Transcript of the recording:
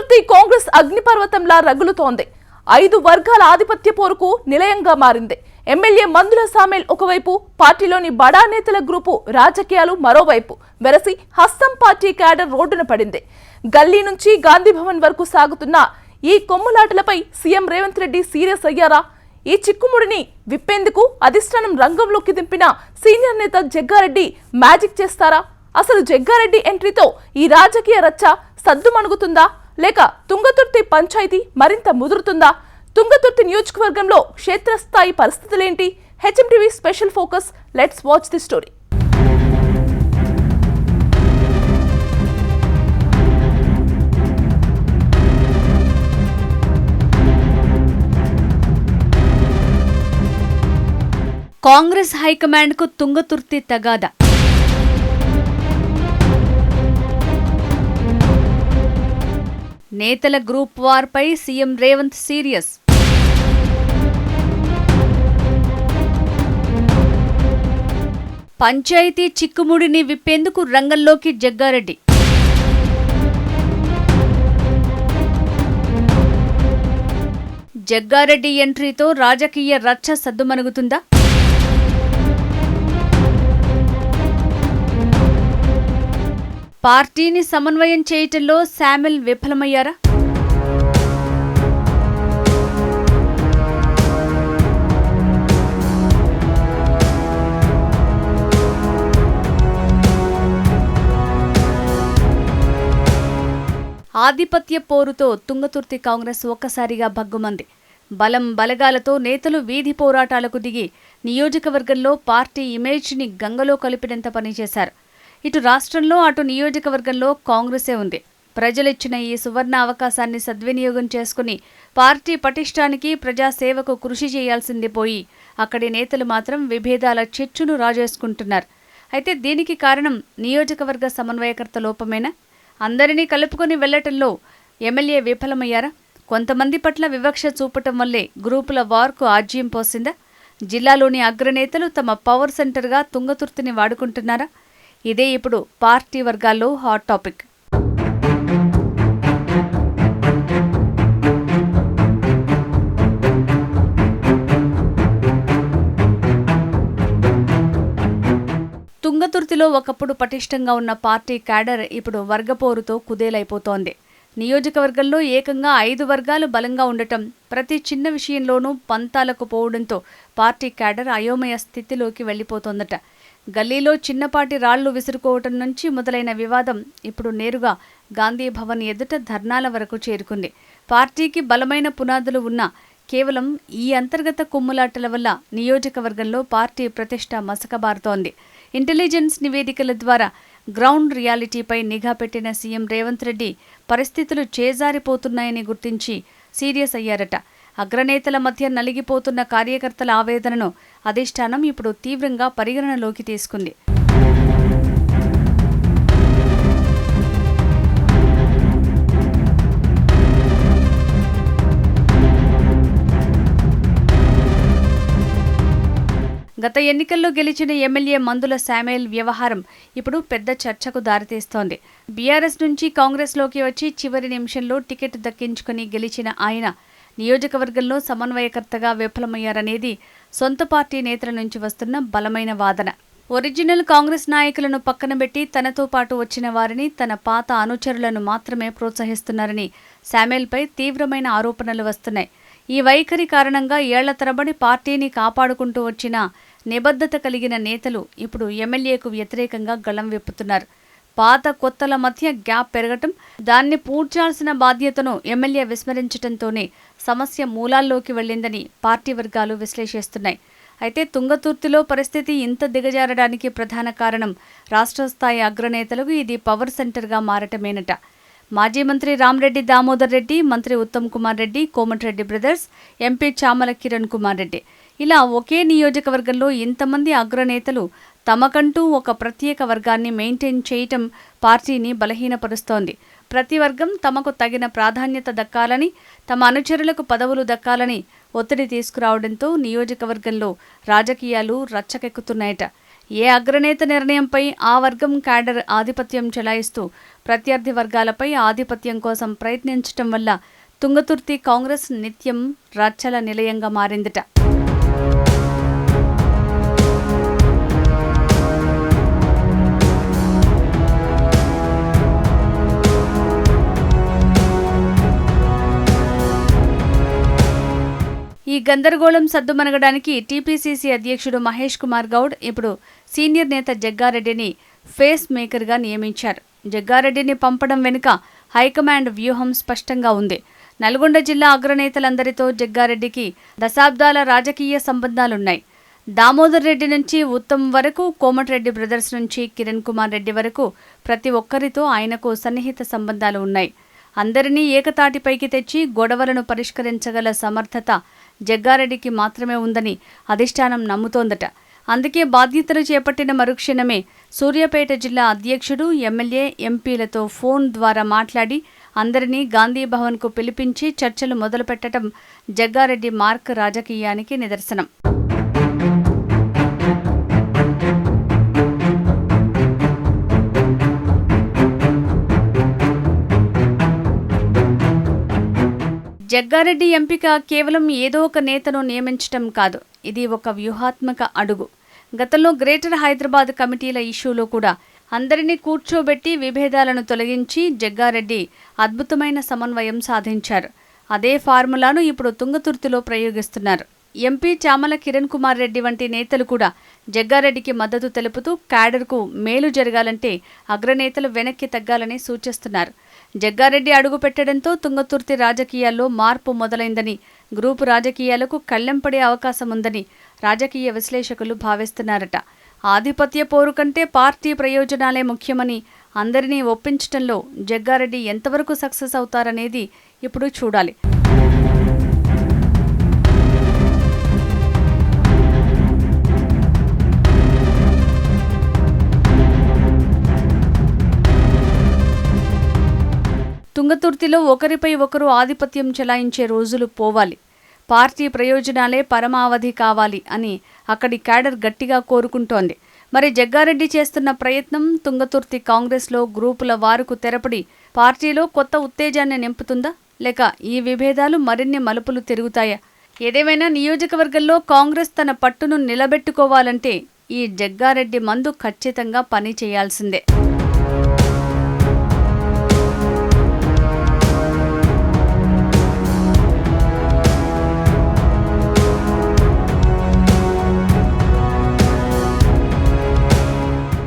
తుంగతుర్తి కాంగ్రెస్ అగ్నిపర్వతంలా రగులుతోంది. 5 వర్గాల ఆధిపత్య పోరుకు నిలయంగా మారింది. ఎమ్మెల్యే మందుల సామేల్ ఒకవైపు, పార్టీలోని బడా నేతల గ్రూపు రాజకీయాలు మరోవైపు వెరసి హస్తం పార్టీ క్యాడర్ రోడ్డున పడింది. గల్లీ నుంచి గాంధీ భవన్ వరకు సాగుతున్న ఈ కొమ్ములాటలపై సీఎం రేవంత్ రెడ్డి సీరియస్ అయ్యారా? ఈ చిక్కుముడిని విప్పేందుకు అధిష్టానం రంగంలోకి దింపిన సీనియర్ నేత జగ్గారెడ్డి మ్యాజిక్ చేస్తారా? అసలు జగ్గారెడ్డి ఎంట్రీతో ఈ రాజకీయ రచ్చ సద్దుమణుగుతుందా, లేక తుంగతుర్తి పంచాయతీ మరింత ముదురుతుందా? తుంగతుర్తి నియోజకవర్గంలో క్షేత్రస్థాయి పరిస్థితులేంటి? HMTV special focus. Let's watch the story. Congress high command కు తుంగతుర్తి తగాదా. నేతల గ్రూప్ వార్ పై సీఎం రేవంత్ సీరియస్. పంచాయతీ చిక్కుముడిని విప్పేందుకు రంగంలోకి జగ్గారెడ్డి. జగ్గారెడ్డి ఎంట్రీతో రాజకీయ రచ్చ సద్దుమణుగుతుందా? పార్టీని సమన్వయం చేయటంలో శామెల్ విఫలమయ్యారా? ఆధిపత్య పోరుతో తుంగతుర్తి కాంగ్రెస్ ఒక్కసారిగా భగ్గుమంది. బలం బలగాలతో నేతలు వీధి పోరాటాలకు దిగి నియోజకవర్గంలో పార్టీ ఇమేజ్ని గంగలో కలిపినంత పనిచేశారు. ఇటు రాష్ట్రంలో అటు నియోజకవర్గంలో కాంగ్రెసే ఉంది. ప్రజలిచ్చిన ఈ సువర్ణ అవకాశాన్ని సద్వినియోగం చేసుకుని పార్టీ పటిష్టానికి ప్రజాసేవకు కృషి చేయాల్సింది పోయి అక్కడి నేతలు మాత్రం విభేదాల చిచ్చును రాజేసుకుంటున్నారు. అయితే దీనికి కారణం నియోజకవర్గ సమన్వయకర్త లోపమేనా? అందరినీ కలుపుకొని వెళ్లటంలో ఎమ్మెల్యే విఫలమయ్యారా? కొంతమంది పట్ల వివక్ష చూపటం వల్లే గ్రూపుల వార్కు ఆజ్యం పోసిందా? జిల్లాలోని అగ్రనేతలు తమ పవర్ సెంటర్గా తుంగతుర్తిని వాడుకుంటున్నారా? ఇదే ఇప్పుడు పార్టీ వర్గాల్లో హాట్ టాపిక్. తుంగతుర్తిలో ఒకప్పుడు పటిష్టంగా ఉన్న పార్టీ క్యాడర్ ఇప్పుడు వర్గపోరుతో కుదేలైపోతోంది. నియోజకవర్గంలో ఏకంగా 5 వర్గాలు బలంగా ఉండటం, ప్రతి చిన్న విషయంలోనూ పంతాలకు పోవడంతో పార్టీ క్యాడర్ అయోమయ స్థితిలోకి వెళ్లిపోతోందట. గల్లీలో చిన్నపాటి రాళ్లు విసురుకోవటం నుంచి మొదలైన వివాదం ఇప్పుడు నేరుగా గాంధీ భవన్ ఎదుట ధర్నాల వరకు చేరుకుంది. పార్టీకి బలమైన పునాదులు ఉన్నా కేవలం ఈ అంతర్గత కుమ్ములాటల వల్ల నియోజకవర్గంలో పార్టీ ప్రతిష్ట మసకబారుతోంది. ఇంటెలిజెన్స్ నివేదికల ద్వారా గ్రౌండ్ రియాలిటీపై నిఘా పెట్టిన సీఎం రేవంత్ రెడ్డి పరిస్థితులు చేజారిపోతున్నాయని గుర్తించి సీరియస్ అయ్యారట. అగ్రనేతల మధ్య నలిగిపోతున్న కార్యకర్తల ఆవేదనను అధిష్టానం ఇప్పుడు తీవ్రంగా పరిగణనలోకి తీసుకుంది. గత ఎన్నికల్లో గెలిచిన ఎమ్మెల్యే మందుల సామేల్ వ్యవహారం ఇప్పుడు పెద్ద చర్చకు దారితీస్తోంది. బీఆర్ఎస్ నుంచి కాంగ్రెస్లోకి వచ్చి చివరి నిమిషంలో టికెట్ దక్కించుకుని గెలిచిన ఆయన నియోజకవర్గంలో సమన్వయకర్తగా విఫలమయ్యారనేది సొంత పార్టీ నేతల నుంచి వస్తున్న బలమైన వాదన. ఒరిజినల్ కాంగ్రెస్ నాయకులను పక్కనబెట్టి తనతో పాటు వచ్చిన వారిని, తన పాత అనుచరులను మాత్రమే ప్రోత్సహిస్తున్నారని సామేల్పై తీవ్రమైన ఆరోపణలు వస్తున్నాయి. ఈ వైఖరి కారణంగా ఏళ్ల తరబడి పార్టీని కాపాడుకుంటూ వచ్చిన నిబద్ధత కలిగిన నేతలు ఇప్పుడు ఎమ్మెల్యేకు వ్యతిరేకంగా గళం విప్పుతున్నారు. పాత కొత్తల మధ్య గ్యాప్ పెరగటం, దాన్ని పూడ్చాల్సిన బాధ్యతను ఎమ్మెల్యే విస్మరించడంతోనే సమస్య మూలాల్లోకి వెళ్లిందని పార్టీ వర్గాలు విశ్లేషిస్తున్నాయి. అయితే తుంగతుర్తిలో పరిస్థితి ఇంత దిగజారడానికి ప్రధాన కారణం రాష్ట్ర స్థాయి అగ్రనేతలకు ఇది పవర్ సెంటర్గా మారటమేనట. మాజీ మంత్రి రామరెడ్డి దామోదర్ రెడ్డి, మంత్రి ఉత్తమ్ కుమార్ రెడ్డి, కోమటిరెడ్డి బ్రదర్స్, ఎంపీ చామల కిరణ్ కుమార్ రెడ్డి, ఇలా ఒకే నియోజకవర్గంలో ఇంతమంది అగ్రనేతలు తమకంటూ ఒక ప్రత్యేక వర్గాన్ని మెయింటైన్ చేయటం పార్టీని బలహీనపరుస్తోంది. ప్రతి వర్గం తమకు తగిన ప్రాధాన్యత దక్కాలని, తమ అనుచరులకు పదవులు దక్కాలని ఒత్తిడి తీసుకురావడంతో నియోజకవర్గంలో రాజకీయాలు రచ్చకెక్కుతున్నాయట. ఏ అగ్రనేత నిర్ణయంపై ఆ వర్గం క్యాడర్ ఆధిపత్యం చెలాయిస్తూ ప్రత్యర్థి వర్గాలపై ఆధిపత్యం కోసం ప్రయత్నించటం వల్ల తుంగతుర్తి కాంగ్రెస్ నిత్యం రచ్చల నిలయంగా మారిందట. ఈ గందరగోళం సద్దుమణగడానికి టీపీసీసీ అధ్యక్షుడు మహేష్ కుమార్ గౌడ్ ఇప్పుడు సీనియర్ నేత జగ్గారెడ్డిని ఫేస్ మేకర్గా నియమించారు. జగ్గారెడ్డిని పంపడం వెనుక హైకమాండ్ వ్యూహం స్పష్టంగా ఉంది. నల్గొండ జిల్లా అగ్రనేతలందరితో జగ్గారెడ్డికి దశాబ్దాల రాజకీయ సంబంధాలున్నాయి. దామోదర్ రెడ్డి నుంచి ఉత్తమ్ వరకు, కోమటిరెడ్డి బ్రదర్స్ నుంచి కిరణ్ కుమార్ రెడ్డి వరకు ప్రతి ఒక్కరితో ఆయనకు సన్నిహిత సంబంధాలు ఉన్నాయి. అందరినీ ఏకతాటిపైకి తెచ్చి గొడవలను పరిష్కరించగల సమర్థత జగ్గారెడ్డికి మాత్రమే ఉందని అధిష్టానం నమ్ముతోందట. అందుకే బాధ్యతలు చేపట్టిన మరుక్షణమే సూర్యాపేట జిల్లా అధ్యక్షుడు, ఎమ్మెల్యే, ఎంపీలతో ఫోన్ ద్వారా మాట్లాడి అందరినీ గాంధీ భవన్కు పిలిపించి చర్చలు మొదలుపెట్టడం జగ్గారెడ్డి మార్క్ రాజకీయానికి నిదర్శనం. జగ్గారెడ్డి ఎంపిక కేవలం ఏదో ఒక నేతను నియమించటం కాదు, ఇది ఒక వ్యూహాత్మక అడుగు. గతంలో గ్రేటర్ హైదరాబాద్ కమిటీల ఇష్యూలో కూడా అందరినీ కూర్చోబెట్టి విభేదాలను తొలగించి జగ్గారెడ్డి అద్భుతమైన సమన్వయం సాధించారు. అదే ఫార్ములాను ఇప్పుడు తుంగతుర్తిలో ప్రయోగిస్తున్నారు. ఎంపీ చామల కిరణ్ కుమార్ రెడ్డి వంటి నేతలు కూడా జగ్గారెడ్డికి మద్దతు తెలుపుతూ క్యాడర్కు మేలు జరగాలంటే అగ్రనేతలు వెనక్కి తగ్గాలని సూచిస్తున్నారు. జగ్గారెడ్డి అడుగు పెట్టడంతో తుంగతుర్తి రాజకీయాల్లో మార్పు మొదలైందని, గ్రూపు రాజకీయాలకు కళ్ళెం పడే అవకాశం ఉందని రాజకీయ విశ్లేషకులు భావిస్తున్నారట. ఆధిపత్య పోరు కంటే పార్టీ ప్రయోజనాలే ముఖ్యమని అందరినీ ఒప్పించటంలో జగ్గారెడ్డి ఎంతవరకు సక్సెస్ అవుతారనేది ఇప్పుడు చూడాలి. తుంగతుర్తిలో ఒకరిపై ఒకరు ఆధిపత్యం చెలాయించే రోజులు పోవాలి, పార్టీ ప్రయోజనాలే పరమావధి కావాలి అని అక్కడి క్యాడర్ గట్టిగా కోరుకుంటోంది. మరి జగ్గారెడ్డి చేస్తున్న ప్రయత్నం తుంగతుర్తి కాంగ్రెస్లో గ్రూపుల వారుకు తెరపడి పార్టీలో కొత్త ఉత్తేజాన్ని నింపుతుందా, లేక ఈ విభేదాలు మరిన్ని మలుపులు తిరుగుతాయా? ఏదేమైనా నియోజకవర్గంలో కాంగ్రెస్ తన పట్టును నిలబెట్టుకోవాలంటే ఈ జగ్గారెడ్డి మందు ఖచ్చితంగా పని చేయాల్సిందే.